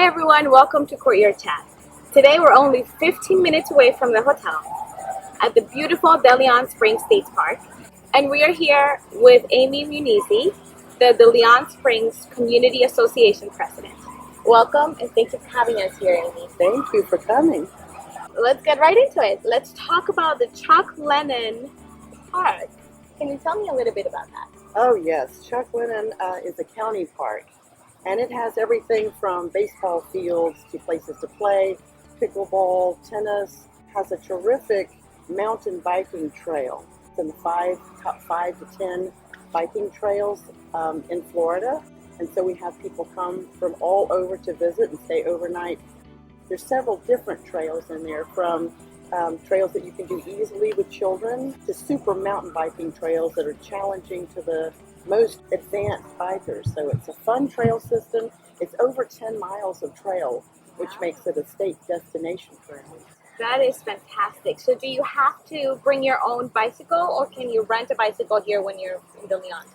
everyone, welcome to Courtyard Chat. Today we're only 15 minutes away from the hotel at the beautiful DeLeon Springs State Park, and we are here with Amy Munizzi, the DeLeon Springs Community Association President. Welcome, and thank you for having us here, Amy. Thank you for coming. Let's get right into it. Let's talk about the Chuckling Park. Can you tell me a little bit about that? Oh yes, Chuckling is a county park, and it has everything from baseball fields to places to play, pickleball, tennis. Has a terrific mountain biking trail. It's in the top 5 to 10 biking trails in Florida, and so we have people come from all over to visit and stay overnight. There's several different trails in there, from trails that you can do easily with children to super mountain biking trails that are challenging to the most advanced bikers. So it's a fun trail system. It's over 10 miles of trail, which makes it a state destination trail. That is fantastic. So do you have to bring your own bicycle, or can you rent a bicycle here when you're in DeLeon?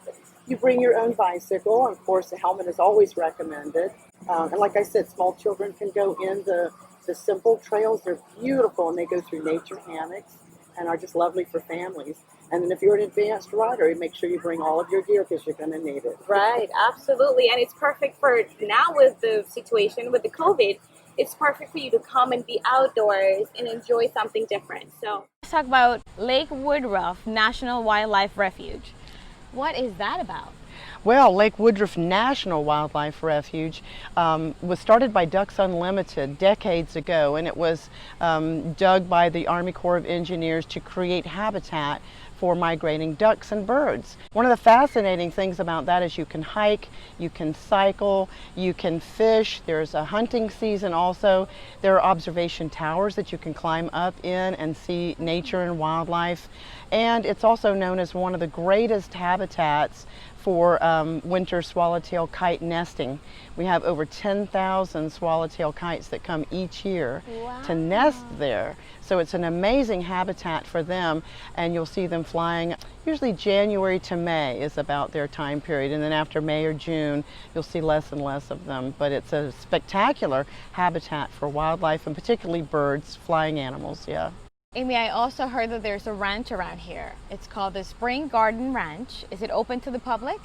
You bring your own bicycle, and of course a helmet is always recommended. And like I said, small children can go in the simple trails. They're beautiful, and they go through nature hammocks and are just lovely for families. And then if you're an advanced rider, make sure you bring all of your gear because you're going to need it. Right, absolutely. And it's perfect for now with the situation with the COVID. It's perfect for you to come and be outdoors and enjoy something different. So let's talk about Lake Woodruff National Wildlife Refuge. What is that about? Well, Lake Woodruff National Wildlife Refuge was started by Ducks Unlimited decades ago, and it was dug by the Army Corps of Engineers to create habitat for migrating ducks and birds. One of the fascinating things about that is you can hike, you can cycle, you can fish. There's a hunting season also. There are observation towers that you can climb up in and see nature and wildlife. And it's also known as one of the greatest habitats for winter swallowtail kite nesting. We have over 10,000 swallowtail kites that come each year to nest there. So it's an amazing habitat for them, and you'll see them flying. Usually January to May is about their time period, and then after May or June you'll see less and less of them. But it's a spectacular habitat for wildlife, and particularly birds, flying animals, yeah. Amy, I also heard that there's a ranch around here. It's called the Spring Garden Ranch. Is it open to the public?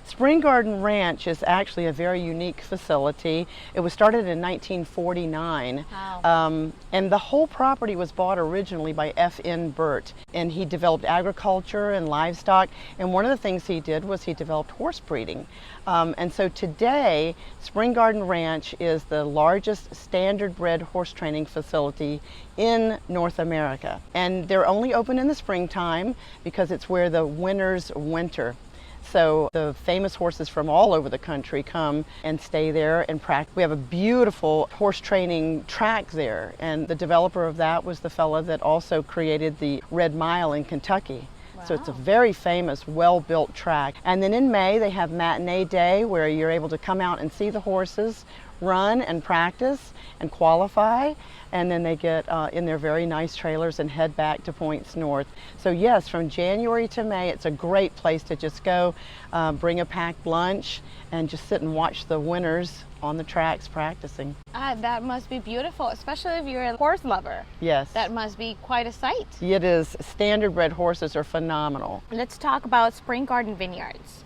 Spring Garden Ranch is actually a very unique facility. It was started in 1949. Wow. And the whole property was bought originally by F.N. Burt, and he developed agriculture and livestock, and one of the things he did was he developed horse breeding. And so today, Spring Garden Ranch is the largest standard bred horse training facility in North America. And they're only open in the springtime because it's where the winners winter. So the famous horses from all over the country come and stay there and practice. We have a beautiful horse training track there, and the developer of that was the fellow that also created the Red Mile in Kentucky. Wow. So it's a very famous, well-built track. And then in May they have Matinee Day, where you're able to come out and see the horses run and practice and qualify, and then they get in their very nice trailers and head back to points north. So yes, from January to May, it's a great place to just go, bring a packed lunch, and just sit and watch the winners on the tracks practicing. That must be beautiful, especially if you're a horse lover. Yes. That must be quite a sight. It is. Standard bred horses are phenomenal. Let's talk about Spring Garden Vineyards.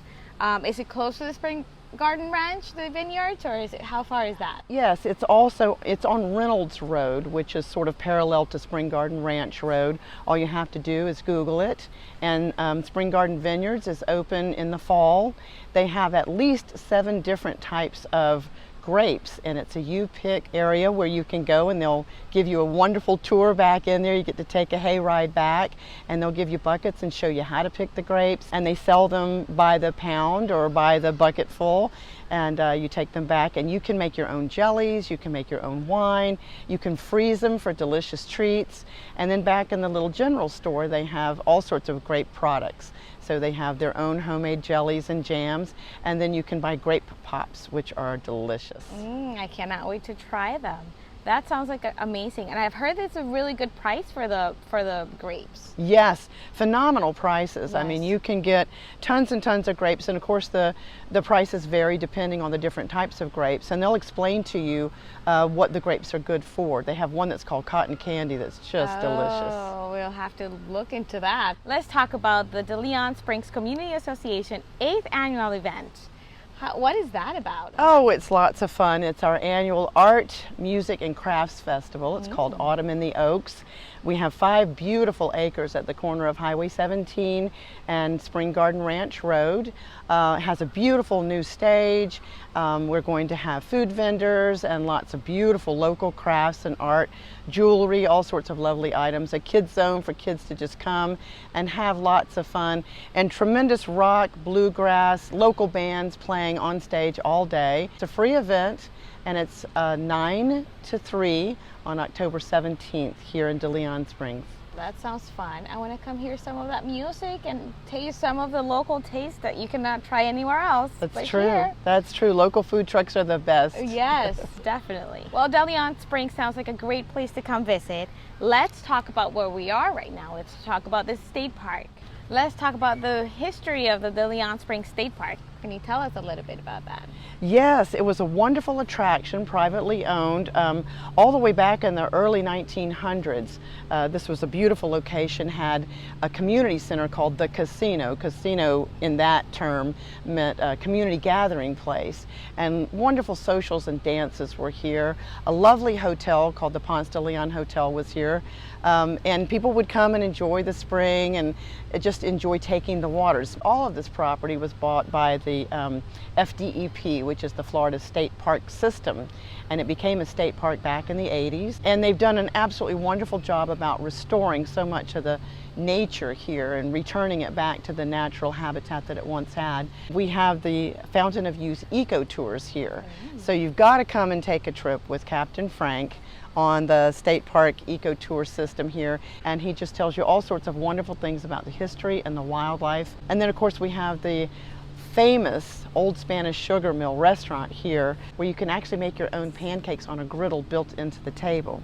Is it close to the Spring Garden Ranch, the Vineyards, or is it, how far is that? Yes, it's on Reynolds Road, which is sort of parallel to Spring Garden Ranch Road. All you have to do is Google it, and Spring Garden Vineyards is open in the fall. They have at least 7 different types of grapes, and it's a you-pick area where you can go, and they'll give you a wonderful tour back in there. You get to take a hay ride back, and they'll give you buckets and show you how to pick the grapes, and they sell them by the pound or by the bucket full, and you take them back, and you can make your own jellies, you can make your own wine, you can freeze them for delicious treats. And then back in the little general store they have all sorts of grape products. So they have their own homemade jellies and jams, and then you can buy Grape Pops, which are delicious. I cannot wait to try them. That sounds like amazing. And I've heard it's a really good price for the grapes. Yes, phenomenal prices. Yes. I mean, you can get tons and tons of grapes, and of course the prices vary depending on the different types of grapes, and they'll explain to you what the grapes are good for. They have one that's called cotton candy that's just delicious. Oh, we'll have to look into that. Let's talk about the DeLeon Springs Community Association 8th annual event. What is that about? Oh, it's lots of fun. It's our annual art, music, and crafts festival. It's called Autumn in the Oaks. We have 5 beautiful acres at the corner of Highway 17 and Spring Garden Ranch Road. It has a beautiful new stage. We're going to have food vendors and lots of beautiful local crafts and art, jewelry, all sorts of lovely items, a kids zone for kids to just come and have lots of fun, and tremendous rock, bluegrass, local bands playing on stage all day. It's a free event, and it's 9 to 3 on October 17th here in DeLeon Springs. That sounds fun. I want to come hear some of that music and taste some of the local taste that you cannot try anywhere else. That's true. Here. That's true. Local food trucks are the best. Yes, definitely. Well, DeLeon Springs sounds like a great place to come visit. Let's talk about where we are right now. Let's talk about the state park. Let's talk about the history of the DeLeon Springs State Park. Can you tell us a little bit about that? Yes, it was a wonderful attraction, privately owned, all the way back in the early 1900s. This was a beautiful location, had a community center called the Casino. Casino in that term meant a community gathering place. And wonderful socials and dances were here. A lovely hotel called the Ponce de Leon Hotel was here. And people would come and enjoy the spring and just enjoy taking the waters. All of this property was bought by the FDEP, which is the Florida State Park System, and it became a state park back in the 80s. And they've done an absolutely wonderful job about restoring so much of the nature here and returning it back to the natural habitat that it once had. We have the Fountain of Youth Eco Tours here. So you've got to come and take a trip with Captain Frank on the State Park Eco Tour system here, and he just tells you all sorts of wonderful things about the history and the wildlife. And then of course we have the famous Old Spanish Sugar Mill restaurant here, where you can actually make your own pancakes on a griddle built into the table.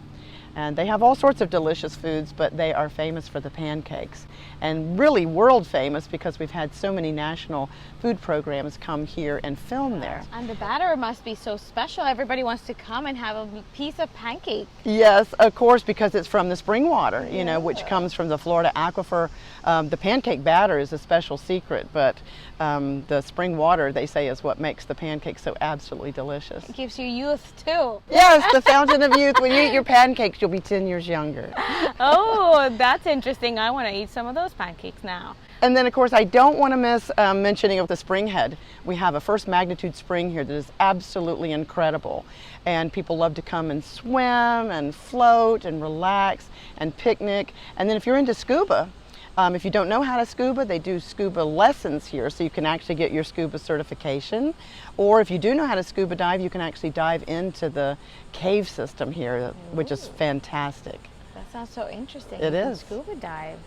And they have all sorts of delicious foods, but they are famous for the pancakes. And really world famous because we've had so many national food programs come here and film there. And the batter must be so special. Everybody wants to come and have a piece of pancake. Yes, of course, because it's from the spring water, you know, which comes from the Florida aquifer. The pancake batter is a special secret, but the spring water, they say, is what makes the pancakes so absolutely delicious. It gives you youth too. Yes, the fountain of youth. When you eat your pancakes, you'll be 10 years younger. Oh, that's interesting. I want to eat some of those pancakes now. And then, of course, I don't want to miss mentioning of the spring head. We have a first magnitude spring here that is absolutely incredible. And people love to come and swim and float and relax and picnic. And then if you're into scuba, if you don't know how to scuba, they do scuba lessons here, so you can actually get your scuba certification. Or if you do know how to scuba dive, you can actually dive into the cave system here, which is fantastic. That sounds so interesting. It is. Scuba dive.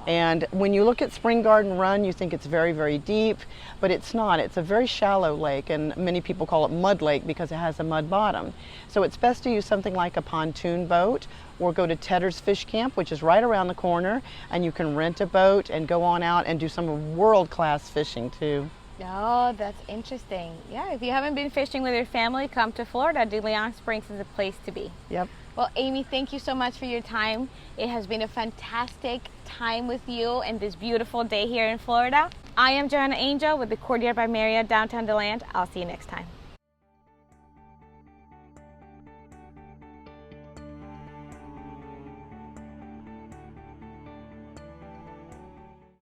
And when you look at Spring Garden Run, you think it's very, very deep, but it's not. It's a very shallow lake, and many people call it mud lake because it has a mud bottom. So it's best to use something like a pontoon boat, or go to Tedder's Fish Camp, which is right around the corner, and you can rent a boat and go on out and do some world-class fishing too. Oh, that's interesting. Yeah, if you haven't been fishing with your family, come to Florida. DeLeon Springs is a place to be. Yep. Well, Amy, thank you so much for your time. It has been a fantastic time with you and this beautiful day here in Florida. I am Joanna Angel with the Courtyard by Marriott, downtown DeLand. I'll see you next time.